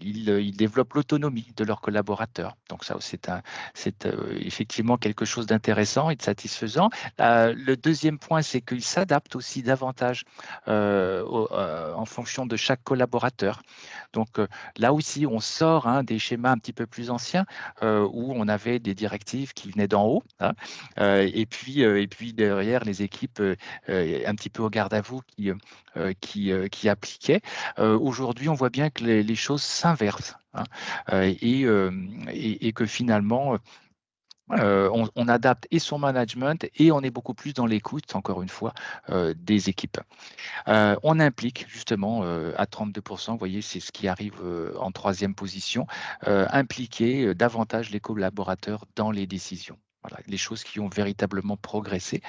Ils développent l'autonomie de leurs collaborateurs. Donc ça, c'est effectivement quelque chose d'intéressant et de satisfaisant. Le deuxième point, c'est qu'ils s'adaptent aussi davantage en fonction de chaque collaborateur. Donc là aussi, on sort hein, des schémas un petit peu plus anciens où on avait des directives qui venaient d'en haut, hein, et puis derrière les équipes un petit peu au garde à vous qui appliquaient. Aujourd'hui, on voit bien que les choses s'inversent hein, et que finalement, on adapte et son management et on est beaucoup plus dans l'écoute, encore une fois, des équipes. On implique justement à 32%, vous voyez, c'est ce qui arrive en troisième position, impliquer davantage les collaborateurs dans les décisions. Voilà, les choses qui ont véritablement progressé.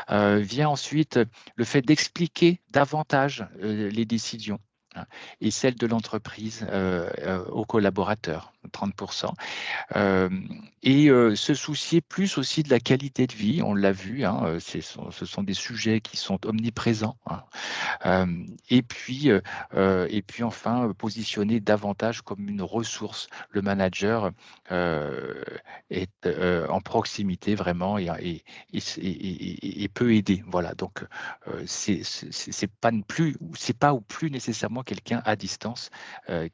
Vient ensuite le fait d'expliquer davantage les décisions hein, et celles de l'entreprise aux collaborateurs 30%. Se soucier plus aussi de la qualité de vie, on l'a vu, hein, ce sont des sujets qui sont omniprésents, hein. Et puis enfin, positionner davantage comme une ressource. Le manager est en proximité vraiment et peut aider. Voilà, donc c'est pas ou plus nécessairement quelqu'un à distance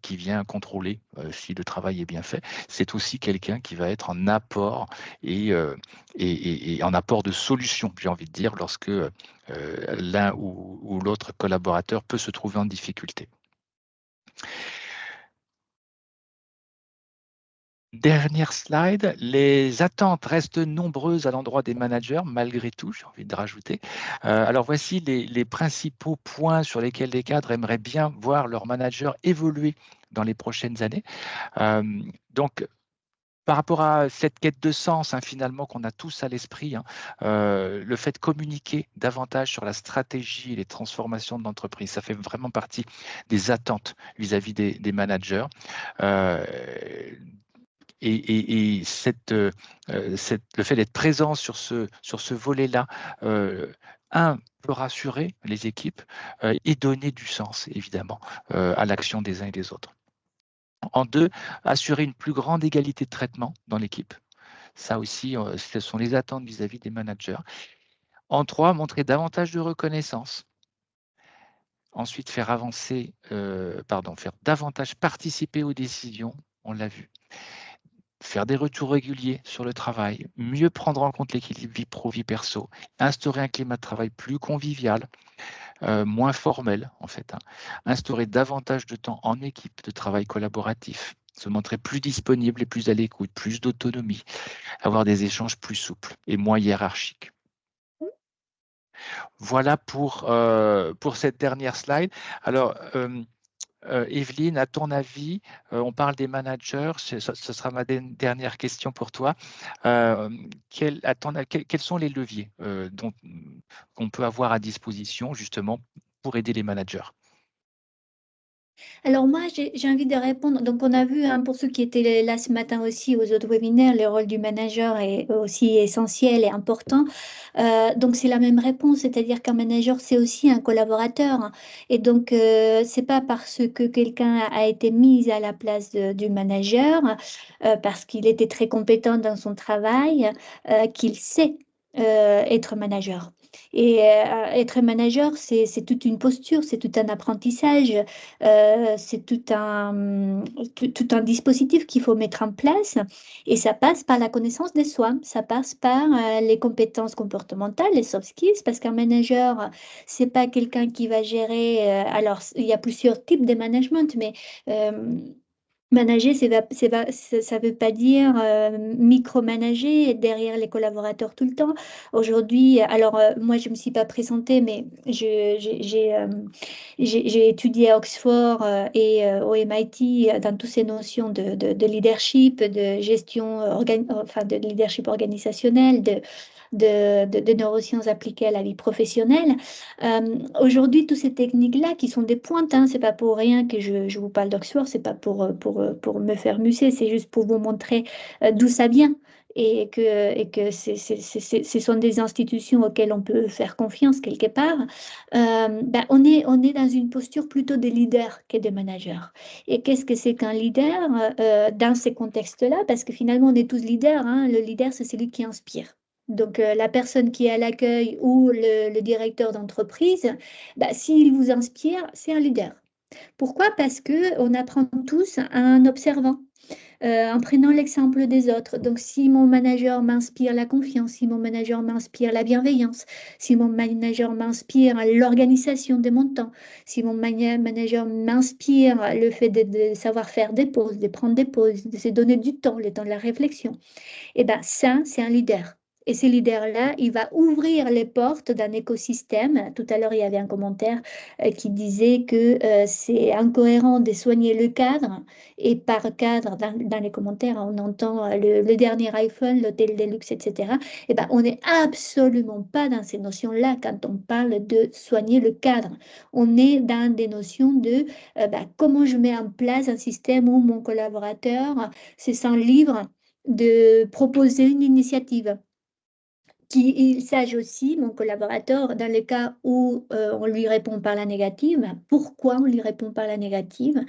qui vient contrôler si le travail est bien fait. C'est aussi quelqu'un qui va être en apport et en apport de solution, j'ai envie de dire, lorsque l'un ou l'autre collaborateur peut se trouver en difficulté. Dernière slide, les attentes restent nombreuses à l'endroit des managers, malgré tout, j'ai envie de rajouter. Alors voici les principaux points sur lesquels les cadres aimeraient bien voir leur manager évoluer dans les prochaines années. Donc, par rapport à cette quête de sens, hein, finalement, qu'on a tous à l'esprit, hein, le fait de communiquer davantage sur la stratégie et les transformations de l'entreprise, ça fait vraiment partie des attentes vis-à-vis des managers. Le fait d'être présent sur ce volet-là, peut rassurer les équipes et donner du sens, évidemment, à l'action des uns et des autres. En 2, assurer une plus grande égalité de traitement dans l'équipe. Ça aussi, ce sont les attentes vis-à-vis des managers. En 3, montrer davantage de reconnaissance. Ensuite, faire davantage participer aux décisions, on l'a vu. Faire des retours réguliers sur le travail, mieux prendre en compte l'équilibre vie pro, vie perso, instaurer un climat de travail plus convivial, moins formel en fait, hein. Instaurer davantage de temps en équipe de travail collaboratif, se montrer plus disponible et plus à l'écoute, plus d'autonomie, avoir des échanges plus souples et moins hiérarchiques. Voilà pour cette dernière slide. Alors, Evelyne, à ton avis, on parle des managers, ce sera ma dernière question pour toi. Quels sont les leviers qu'on peut avoir à disposition justement pour aider les managers? Alors moi, j'ai envie de répondre. Donc on a vu, hein, pour ceux qui étaient là ce matin aussi aux autres webinaires, le rôle du manager est aussi essentiel et important. Donc c'est la même réponse, c'est-à-dire qu'un manager, c'est aussi un collaborateur, hein. Et donc c'est pas parce que quelqu'un a été mis à la place du manager, parce qu'il était très compétent dans son travail, qu'il sait être manager. Et être manager, c'est toute une posture, c'est tout un apprentissage, c'est tout un dispositif qu'il faut mettre en place. Et ça passe par la connaissance de soi, ça passe par les compétences comportementales, les soft skills, parce qu'un manager, c'est pas quelqu'un qui va gérer. Alors, il y a plusieurs types de management, mais manager, ça veut pas dire micromanager, être derrière les collaborateurs tout le temps. Aujourd'hui, alors moi je me suis pas présentée, mais j'ai étudié à Oxford et au MIT dans toutes ces notions de leadership, de gestion, enfin de leadership organisationnel, de neurosciences appliquées à la vie professionnelle. Aujourd'hui, toutes ces techniques-là qui sont des pointes, hein, c'est pas pour rien que je vous parle d'Oxford, c'est pas pour me faire muser, c'est juste pour vous montrer d'où ça vient et que ce sont des institutions auxquelles on peut faire confiance quelque part. On est dans une posture plutôt de leader que de manager. Et qu'est-ce que c'est qu'un leader dans ces contextes-là? Parce que finalement, on est tous leaders, hein. Le leader, c'est celui qui inspire. Donc, la personne qui est à l'accueil ou le directeur d'entreprise, s'il vous inspire, c'est un leader. Pourquoi? Parce qu'on apprend tous en observant, en prenant l'exemple des autres. Donc, si mon manager m'inspire la confiance, si mon manager m'inspire la bienveillance, si mon manager m'inspire l'organisation de mon temps, si mon manager m'inspire le fait de savoir faire des pauses, de prendre des pauses, de se donner du temps, le temps de la réflexion, et ça, c'est un leader. Et ce leader-là, il va ouvrir les portes d'un écosystème. Tout à l'heure, il y avait un commentaire qui disait que c'est incohérent de soigner le cadre. Et par cadre, dans les commentaires, on entend le dernier iPhone, l'hôtel Deluxe, etc. Eh ben, on n'est absolument pas dans ces notions-là quand on parle de soigner le cadre. On est dans des notions de comment je mets en place un système où mon collaborateur se sent libre de proposer une initiative qu'il sache aussi, mon collaborateur, dans le cas où on lui répond par la négative, pourquoi on lui répond par la négative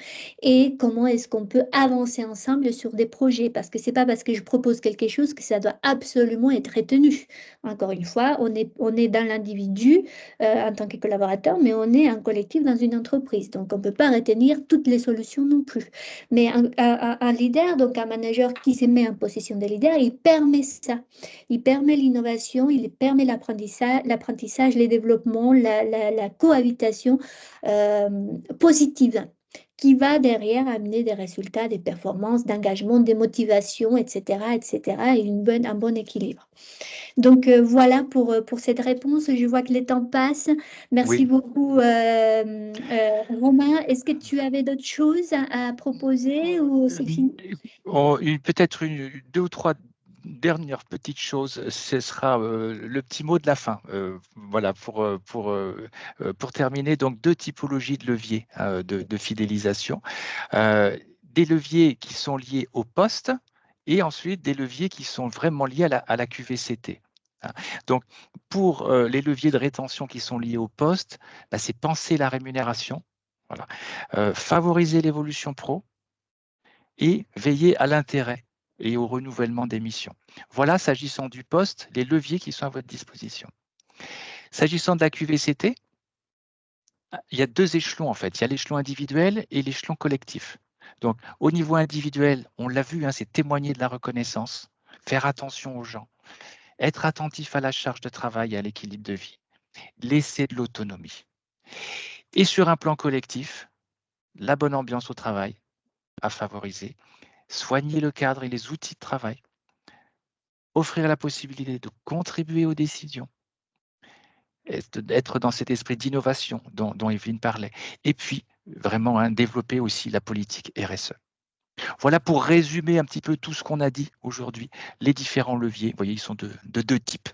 et comment est-ce qu'on peut avancer ensemble sur des projets. Parce que c'est pas parce que je propose quelque chose que ça doit absolument être retenu. Encore une fois, on est dans l'individu en tant que collaborateur, mais on est un collectif dans une entreprise. Donc, on ne peut pas retenir toutes les solutions non plus. Mais un leader, donc un manager qui se met en position de leader, il permet ça. Il permet l'innovation, il permet l'apprentissage, les développements, la cohabitation positive qui va derrière amener des résultats, des performances, d'engagement, des motivations, etc., etc., et un bon équilibre. Donc voilà pour cette réponse. Je vois que le temps passe. Merci Oui. beaucoup, Romain. Est-ce que tu avais d'autres choses à proposer ou c'est fini? Peut-être deux ou trois dernières petites choses, ce sera le petit mot de la fin. Voilà, pour terminer, donc deux typologies de leviers de fidélisation. Des leviers qui sont liés au poste et ensuite des leviers qui sont vraiment liés à la QVCT. Hein. Donc, pour les leviers de rétention qui sont liés au poste, bah, c'est penser la rémunération, voilà. Favoriser l'évolution pro et veiller à l'intérêt et au renouvellement des missions. Voilà, s'agissant du poste, les leviers qui sont à votre disposition. S'agissant de la QVCT, il y a deux échelons en fait. Il y a l'échelon individuel et l'échelon collectif. Donc, au niveau individuel, on l'a vu, hein, c'est témoigner de la reconnaissance, faire attention aux gens, être attentif à la charge de travail et à l'équilibre de vie, laisser de l'autonomie. Et sur un plan collectif, la bonne ambiance au travail à favoriser, soigner le cadre et les outils de travail, offrir la possibilité de contribuer aux décisions, être dans cet esprit d'innovation dont Evelyne parlait, et puis vraiment développer aussi la politique RSE. Voilà pour résumer un petit peu tout ce qu'on a dit aujourd'hui, les différents leviers. Vous voyez, ils sont de deux types.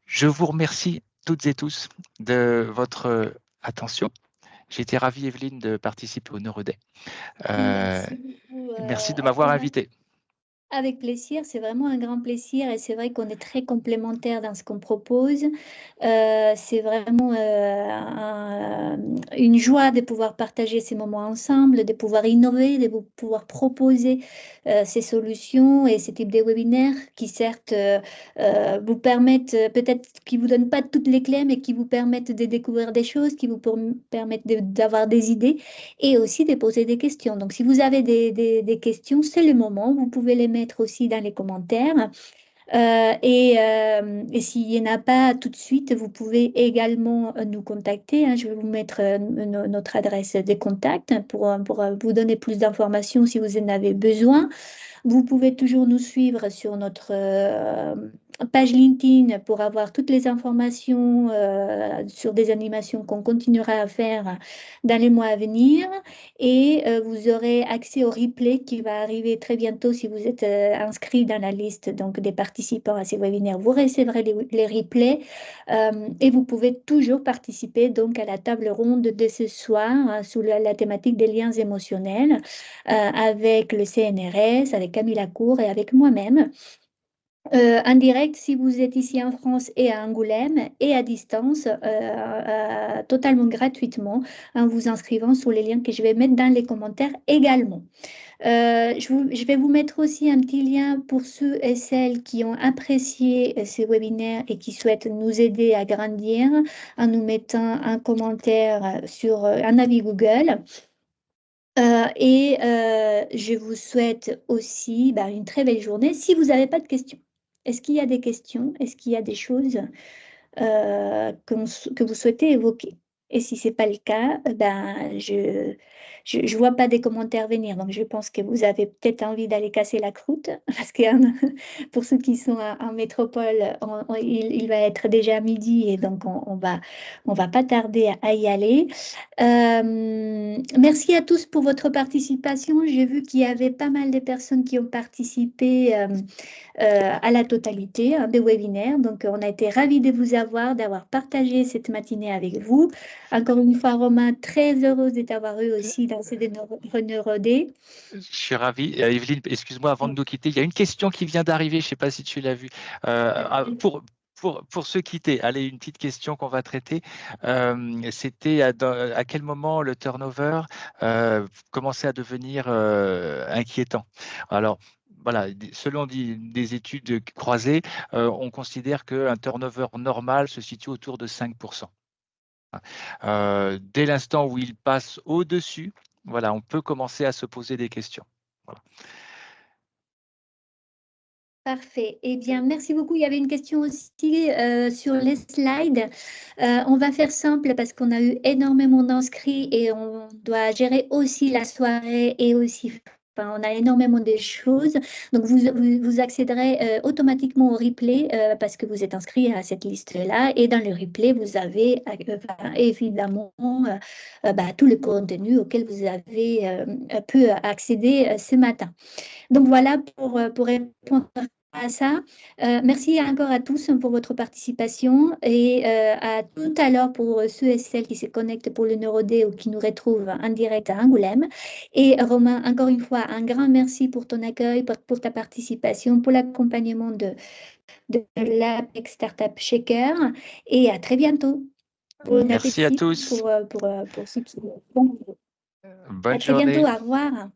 Je vous remercie toutes et tous de votre attention. J'ai été ravi, Evelyne, de participer au Neuroday. Merci beaucoup, Merci de m'avoir Romain. invité. Avec plaisir, c'est vraiment un grand plaisir et c'est vrai qu'on est très complémentaires dans ce qu'on propose. C'est vraiment une joie de pouvoir partager ces moments ensemble, de pouvoir innover, de pouvoir proposer ces solutions et ces types de webinaires qui certes vous permettent, peut-être qui vous donnent pas toutes les clés, mais qui vous permettent de découvrir des choses, qui vous permettent d'avoir des idées et aussi de poser des questions. Donc, si vous avez des questions, c'est le moment. Vous pouvez les mettre aussi dans les commentaires. Et s'il n'y en a pas tout de suite, vous pouvez également nous contacter. Hein. Je vais vous mettre notre adresse de contact pour vous donner plus d'informations si vous en avez besoin. Vous pouvez toujours nous suivre sur notre page LinkedIn pour avoir toutes les informations sur des animations qu'on continuera à faire dans les mois à venir. Et vous aurez accès au replay qui va arriver très bientôt si vous êtes inscrit dans la liste donc, des participants à ces webinaires. Vous recevrez les replays et vous pouvez toujours participer donc, à la table ronde de ce soir sous la thématique des liens émotionnels avec le CNRS, avec Camille Lacour et avec moi-même. En direct, si vous êtes ici en France et à Angoulême, et à distance, totalement gratuitement, en vous inscrivant sur les liens que je vais mettre dans les commentaires également. Je vais vous mettre aussi un petit lien pour ceux et celles qui ont apprécié ces webinaires et qui souhaitent nous aider à grandir en nous mettant un commentaire sur un avis Google. Je vous souhaite aussi une très belle journée. Si vous n'avez pas de questions, est-ce qu'il y a des questions? Est-ce qu'il y a des choses que vous souhaitez évoquer? Et si ce n'est pas le cas, ben, je vois pas des commentaires venir. Donc, je pense que vous avez peut-être envie d'aller casser la croûte parce que pour ceux qui sont en métropole, il va être déjà midi et donc on va pas tarder à y aller. Merci à tous pour votre participation. J'ai vu qu'il y avait pas mal de personnes qui ont participé à la totalité des webinaires. Donc, on a été ravis de vous avoir, d'avoir partagé cette matinée avec vous. Encore une fois, Romain, très heureuse de t'avoir eu aussi dans ces neurodés. Je suis ravi. Evelyne, excuse-moi, avant de nous quitter, il y a une question qui vient d'arriver, je ne sais pas si tu l'as vue. Pour se quitter, allez, une petite question qu'on va traiter. C'était à quel moment le turnover commençait à devenir inquiétant? Alors, voilà, selon des études croisées, on considère qu'un turnover normal se situe autour de 5%. Dès l'instant où il passe au-dessus, voilà, on peut commencer à se poser des questions. Voilà. Parfait. Eh bien, merci beaucoup. Il y avait une question aussi sur les slides. On va faire simple parce qu'on a eu énormément d'inscrits et on doit gérer aussi la soirée et aussi, enfin, on a énormément de choses. Donc, vous accéderez automatiquement au replay parce que vous êtes inscrit à cette liste-là. Et dans le replay, vous avez évidemment tout le contenu auquel vous avez pu accéder ce matin. Donc voilà pour répondre à ça. Merci encore à tous pour votre participation et à tout à l'heure pour ceux et celles qui se connectent pour le Neurodé ou qui nous retrouvent en direct à Angoulême. Et Romain, encore une fois, un grand merci pour ton accueil, pour ta participation, pour l'accompagnement de l'APEC Startup Shaker et à très bientôt. Bon Merci à appétit tous. pour ceux qui... Bon, à Bonne très bientôt, journée. au revoir.